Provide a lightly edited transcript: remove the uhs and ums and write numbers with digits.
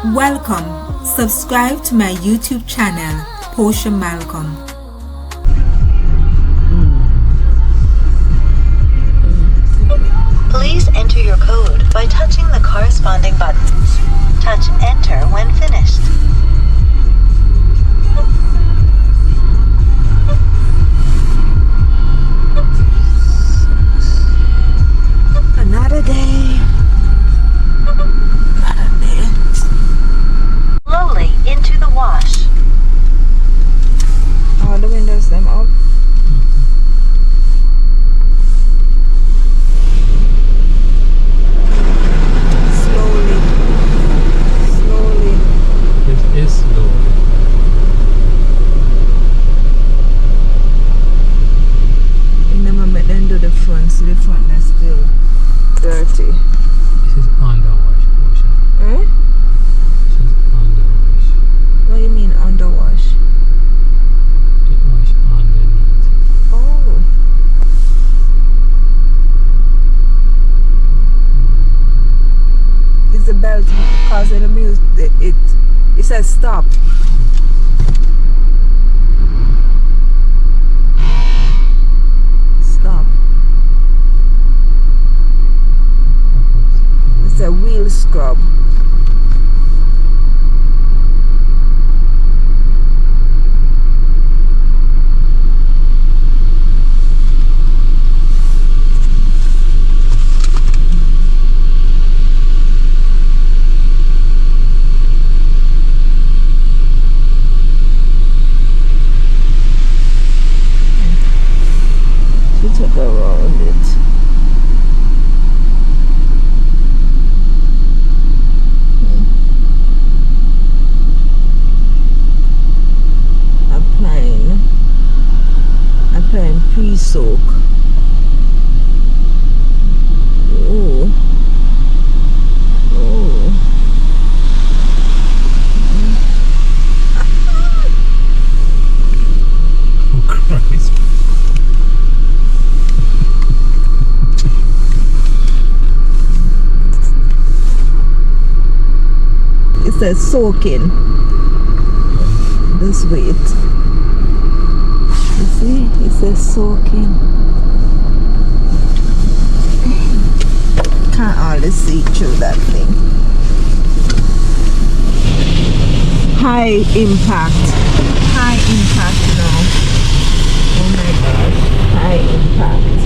Welcome. Subscribe to my YouTube channel, Posha Malcolm. Please enter your code by touching the corresponding buttons. Touch enter when finished. Another day. Another day. Slowly into the wash. All the windows them up. Slowly. Slowly. It is slow. Remember make them do the front, so the front is still dirty. This is underwash portion. Eh? This is underwash. What do you mean underwash? It wash underneath. Oh. It's the belt causing the music. It says stop. Stop. It's a wheel scrub. We took around it. Applying pre-soak. Oh. Oh. Oh Christ. It says soaking. This weight. You see? It says soaking. Can't hardly see through that thing. High impact. High impact now. Oh my gosh. High impact.